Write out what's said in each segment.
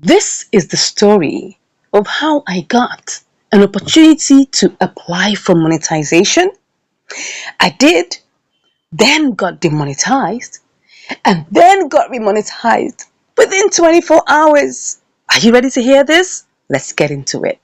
This is the story of how I got an opportunity to apply for monetization. I did, then got demonetized, and then got remonetized within 24 hours. Are you ready to hear this? Let's get into it.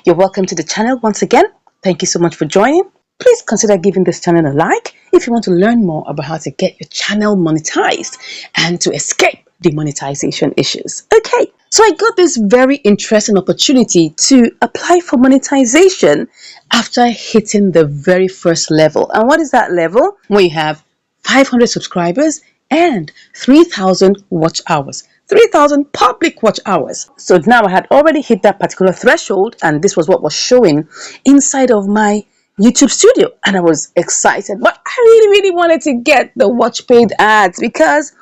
You're welcome to the channel once again. Thank you so much for joining. Please consider giving this channel a like if you want to learn more about how to get your channel monetized and to escape demonetization issues. Okay, so I got this very interesting opportunity to apply for monetization after hitting the very first level. And what is that level? Where you have 500 subscribers and 3,000 watch hours. 3,000 public watch hours. So now I had already hit that particular threshold, and this was what was showing inside of my YouTube studio, and I was excited, but I really wanted to get the watch paid ads because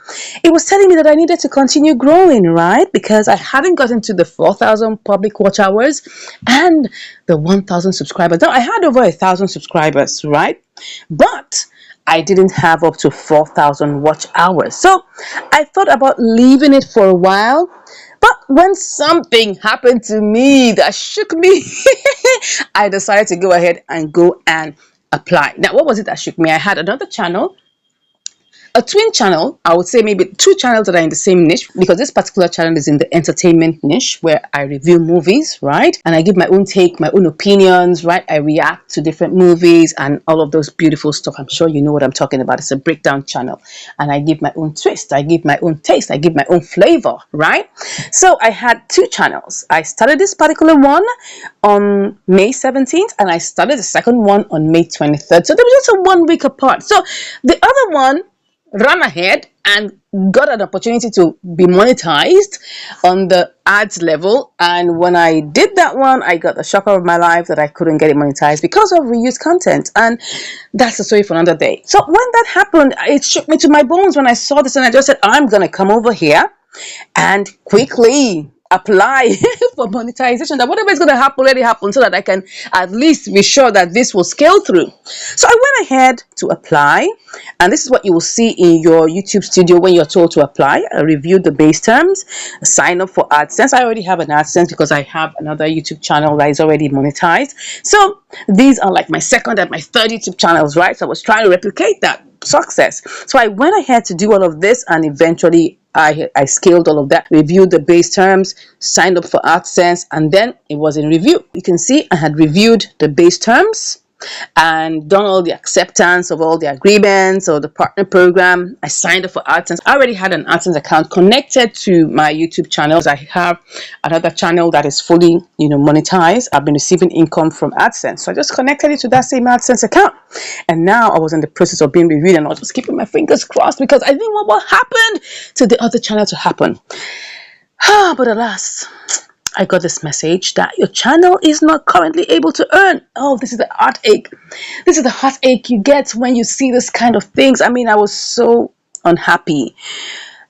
it was telling me that I needed to continue growing, right? Because I hadn't gotten to the 4,000 public watch hours and the 1,000 subscribers. Now I had over 1,000 subscribers, right? But I didn't have up to 4,000 watch hours. So I thought about leaving it for a while. But when something happened to me that shook me, I decided to go ahead and go and apply. Now, what was it that shook me? I had another channel, a twin channel. I would say maybe two channels that are in the same niche, because this particular channel is in the entertainment niche where I review movies, right? And I give my own take, my own opinions, right? I react to different movies and all of those beautiful stuff. I'm sure you know what I'm talking about. It's a breakdown channel. And I give my own twist. I give my own taste. I give my own flavor, right? So I had two channels. I started this particular one on May 17th and I started the second one on May 23rd. So they were just a 1 week apart. So the other one ran ahead and got an opportunity to be monetized on the ads level, and when I did that one, I got the shocker of my life that I couldn't get it monetized because of reused content, and that's the story for another day. So when that happened, it shook me to my bones when I saw this, and I just said, I'm gonna come over here and quickly apply for monetization, that whatever is going to happen already happened, so that I can at least be sure that this will scale through. So I went ahead to apply, and this is what you will see in your YouTube studio when you're told to apply. I reviewed the base terms, sign up for AdSense. I already have an AdSense because I have another YouTube channel that is already monetized. So these are like my second and my third YouTube channels, right? So I was trying to replicate that success. So I went ahead to do all of this, and eventually I scaled all of that, reviewed the base terms, signed up for AdSense, and then it was in review. You can see I had reviewed the base terms and done all the acceptance of all the agreements or the partner program. I signed up for AdSense. I already had an AdSense account connected to my YouTube channels. I have another channel that is fully, monetized. I've been receiving income from AdSense. So I just connected it to that same AdSense account. And now I was in the process of being reviewed, and I was just keeping my fingers crossed because I didn't want what happened to the other channel to happen. But alas, I got this message that your channel is not currently able to earn. Oh, this is the heartache. This is the heartache you get when you see this kind of things. I mean, I was so unhappy.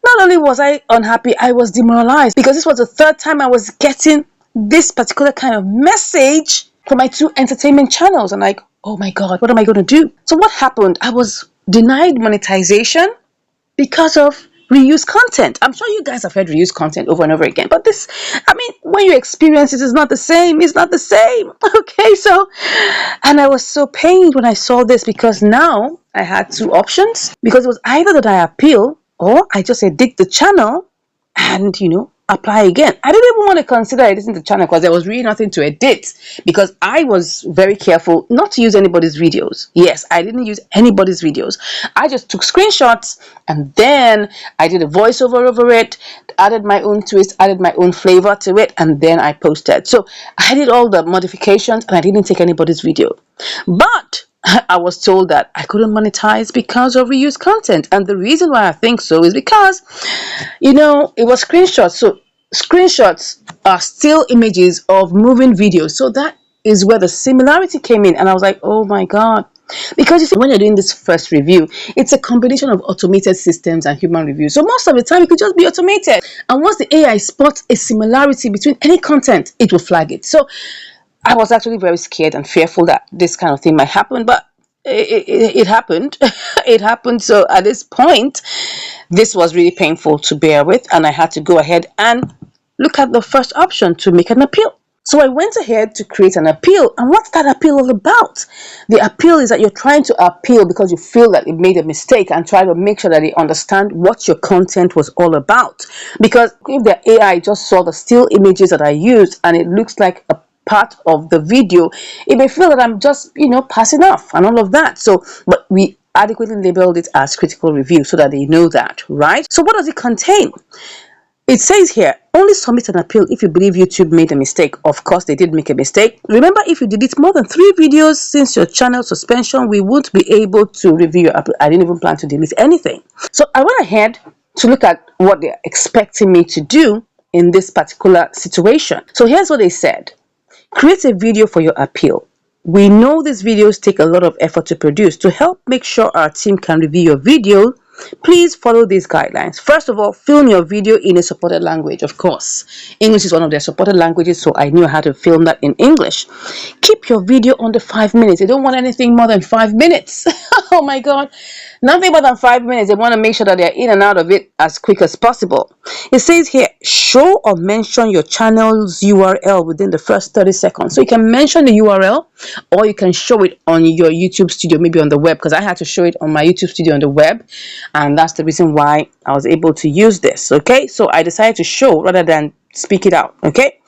Not only was I unhappy, I was demoralized because this was the third time I was getting this particular kind of message from my two entertainment channels. I'm like, oh my God, what am I going to do? So what happened? I was denied monetization because of reuse content. I'm sure you guys have heard reuse content over and over again, but this, when you experience it, it's not the same. It's not the same. Okay, so, and I was so pained when I saw this because now I had two options, because it was either that I appeal or I just edit the channel and, apply again. I didn't even want to consider editing the channel because there was really nothing to edit, because I was very careful not to use anybody's videos. Yes, I didn't use anybody's videos. I just took screenshots and then I did a voiceover over it, added my own twist, added my own flavor to it, and then I posted. So I did all the modifications and I didn't take anybody's video. But I was told that I couldn't monetize because of reused content. And the reason why I think so is because, it was screenshots. So screenshots are still images of moving videos. So that is where the similarity came in. And I was like, oh my God. Because you see, when you're doing this first review, it's a combination of automated systems and human review. So most of the time, it could just be automated. And once the AI spots a similarity between any content, it will flag it. So I was actually very scared and fearful that this kind of thing might happen, but it happened. It happened. So at this point, this was really painful to bear with, and I had to go ahead and look at the first option to make an appeal. So I went ahead to create an appeal. And what's that appeal all about? The appeal is that you're trying to appeal because you feel that you made a mistake and try to make sure that they understand what your content was all about. Because if the AI just saw the still images that I used and it looks like a part of the video, it may feel that I'm just, passing off and all of that. So, but we adequately labeled it as critical review so that they know that, right? So what does it contain? It says here, only submit an appeal if you believe YouTube made a mistake. Of course, they did make a mistake. Remember, if you delete more than 3 videos since your channel suspension, we won't be able to review your appeal. I didn't even plan to delete anything. So I went ahead to look at what they're expecting me to do in this particular situation. So here's what they said. Create a video for your appeal. We know these videos take a lot of effort to produce. To help make sure our team can review your video, please follow these guidelines. First of all, film your video in a supported language, of course. English is one of their supported languages, so I knew how to film that in English. Keep your video under 5 minutes. They don't want anything more than 5 minutes. Oh my God. Nothing more than 5 minutes. They want to make sure that they're in and out of it as quick as possible. It says here, show or mention your channel's URL within the first 30 seconds. So you can mention the URL or you can show it on your YouTube studio, maybe on the web, because I had to show it on my YouTube studio on the web. And that's the reason why I was able to use this. Okay, so I decided to show rather than speak it out. Okay,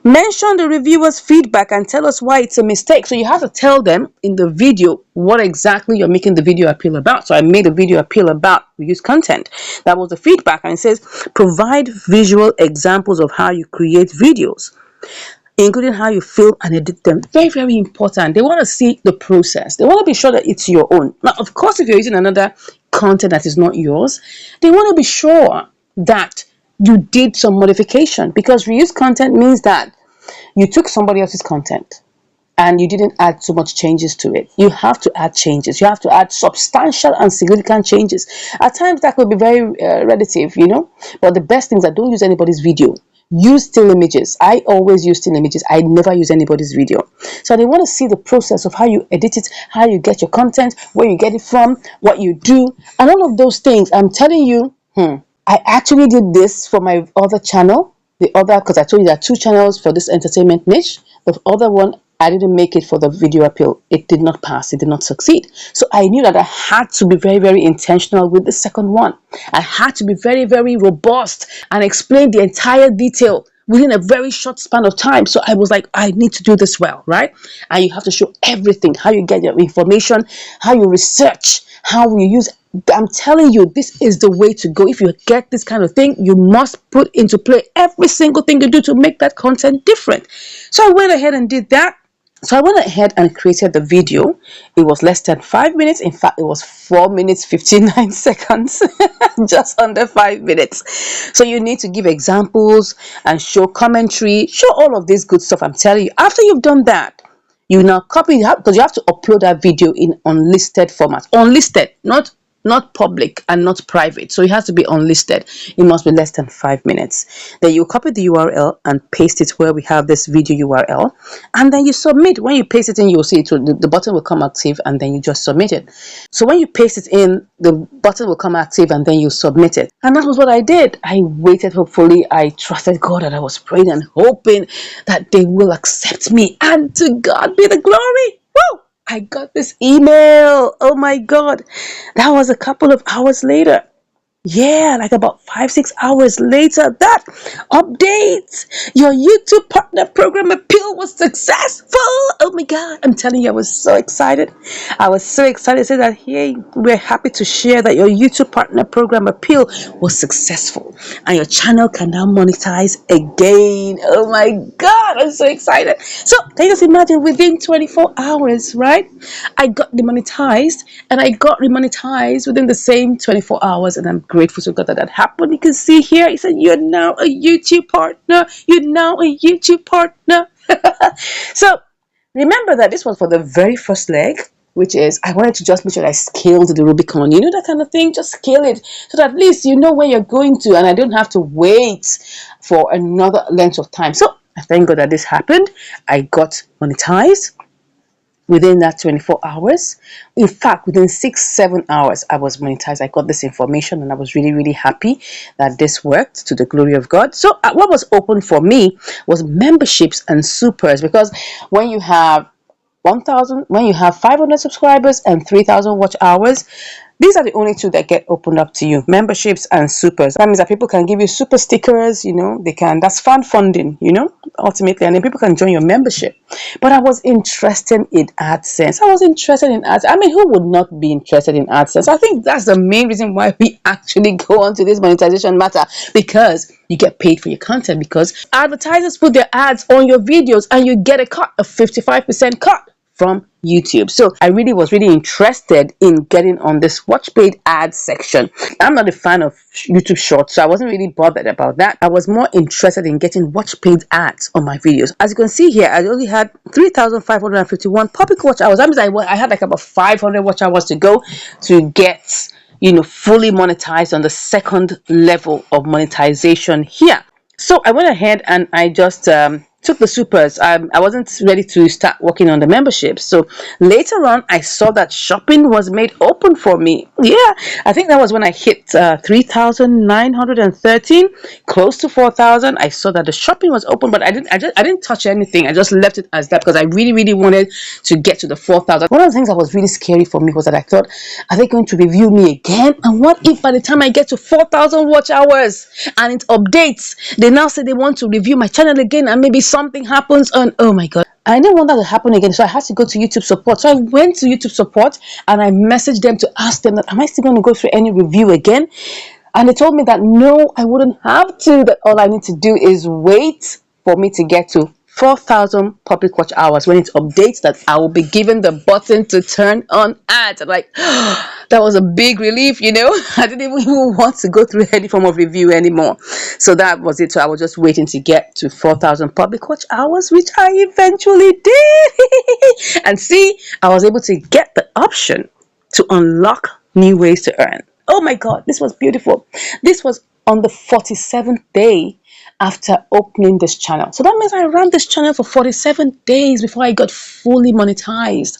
mention the reviewer's feedback and tell us why it's a mistake. So you have to tell them in the video what exactly you're making the video appeal about. So I made a video appeal about reuse content. That was the feedback, and it says provide visual examples of how you create videos, including how you film and edit them. Very, very important. They want to see the process. They want to be sure that it's your own. Now, of course, if you're using another content that is not yours, they want to be sure that you did some modification, because reuse content means that you took somebody else's content and you didn't add so much changes to it. You have to add changes. You have to add substantial and significant changes. At times that could be very relative, but the best thing is that don't use anybody's video. Use still images. I always use still images. I never use anybody's video. So they want to see the process of how you edit it, how you get your content, where you get it from, what you do, and all of those things. I'm telling you, I actually did this for my other channel. Because I told you there are 2 channels for this entertainment niche. The other one, I didn't make it for the video appeal. It did not pass. It did not succeed. So I knew that I had to be very, very intentional with the second one. I had to be very, very robust and explain the entire detail within a very short span of time. So I was like, I need to do this well, right? And you have to show everything, how you get your information, how you research, how you use. I'm telling you, this is the way to go. If you get this kind of thing, you must put into play every single thing you do to make that content different. So I went ahead and did that. So I went ahead and created the video. It was less than 5 minutes. In fact, it was 4 minutes, 59 seconds, just under 5 minutes. So you need to give examples and show commentary, show all of this good stuff. I'm telling you, after you've done that, you now copy it, because you have to upload that video in unlisted format. Unlisted, not public and not private. So it has to be unlisted. It must be less than 5 minutes. Then you copy the URL and paste it where we have this video URL, and then you submit. When you paste it in, you'll see it the button will come active, and then you just submit it. So when you paste it in, the button will come active, and then you submit it. And that was what I did. I waited. Hopefully, I trusted God, and I was praying and hoping that they will accept me. And to God be the glory. Woo! I got this email. Oh my God. That was a couple of hours later. Yeah, like about 5-6 hours later, that update, your YouTube partner program appeal was successful. Oh my God, I'm telling you, I was so excited. I was so excited. I said that, hey, we're happy to share that your YouTube partner program appeal was successful and your channel can now monetize again. Oh my God, I'm so excited. So can you just imagine, within 24 hours, right? I got demonetized and I got remonetized within the same 24 hours, and I'm grateful to God that happened. You can see here, he said, you're now a YouTube partner. You're now a YouTube partner. So remember that this was for the very first leg, which is I wanted to just make sure I scaled the Rubicon. You know, that kind of thing. Just scale it so that at least you know where you're going to, and I don't have to wait for another length of time. So I thank God that this happened. I got monetized. within that 24 hours. In fact, within 6-7 hours, I was monetized. I got this information and I was really, really happy that this worked to the glory of God. So what was open for me was memberships and supers, because when you have 500 subscribers and 3,000 watch hours, these are the only two that get opened up to you: memberships and supers. That means that people can give you super stickers, that's fan funding, ultimately, and then people can join your membership. But I was interested in AdSense. I was interested in ads. I mean, who would not be interested in AdSense? I think that's the main reason why we actually go on to this monetization matter, because you get paid for your content, because advertisers put their ads on your videos and you get a 55% cut from YouTube. So I was really interested in getting on this watch paid ads section. I'm not a fan of YouTube Shorts, so I wasn't really bothered about that. I was more interested in getting watch paid ads on my videos. As you can see here, I only had 3,551 public watch hours. That means I had like about 500 watch hours to go to get fully monetized on the second level of monetization here. So I went ahead and I just took the supers. I wasn't ready to start working on the membership. So later on, I saw that shopping was made open for me. Yeah, I think that was when I hit 3,913, close to 4,000. I saw that the shopping was open, but I didn't touch anything. I just left it as that because I really, really wanted to get to the 4,000. One of the things that was really scary for me was that I thought, are they going to review me again? And what if by the time I get to 4,000 watch hours and it updates, they now say they want to review my channel again and maybe something happens? And oh my God, I didn't want that to happen again. So I had to go to YouTube support. So I went to YouTube support and I messaged them to ask them that, am I still going to go through any review again? And they told me that no, I wouldn't have to, that all I need to do is wait for me to get to 4,000 public watch hours. When it updates, that I will be given the button to turn on ads. I'm like, that was a big relief, I didn't even want to go through any form of review anymore. So that was it. So I was just waiting to get to 4,000 public watch hours, which I eventually did. And see, I was able to get the option to unlock new ways to earn. Oh my God, this was beautiful. This was on the 47th day after opening this channel. So that means I ran this channel for 47 days before I got fully monetized.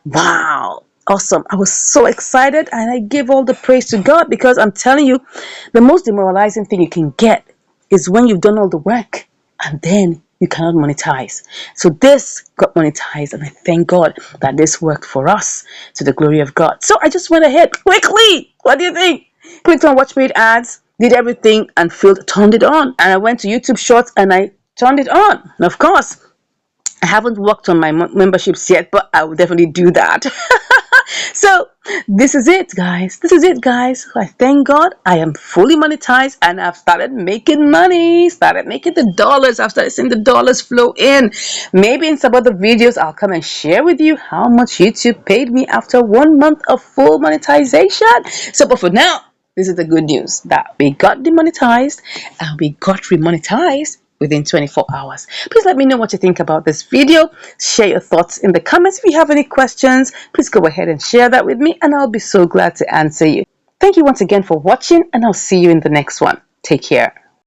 Wow. Awesome. I was so excited and I give all the praise to God, because I'm telling you, the most demoralizing thing you can get is when you've done all the work and then you cannot monetize. So this got monetized and I thank God that this worked for us to the glory of God. So I just went ahead quickly. What do you think? Clicked on watch paid ads, did everything and turned it on. And I went to YouTube Shorts and I turned it on. And of course, I haven't worked on my memberships yet, but I will definitely do that. So this is it, guys. This is it, guys. I thank God I am fully monetized and I've started making money, started making the dollars. I've started seeing the dollars flow in. Maybe in some other videos, I'll come and share with you how much YouTube paid me after 1 month of full monetization. So, but for now, this is the good news, that we got demonetized and we got remonetized within 24 hours. Please let me know what you think about this video. Share your thoughts in the comments. If you have any questions, please go ahead and share that with me and I'll be so glad to answer you. Thank you once again for watching and I'll see you in the next one. Take care.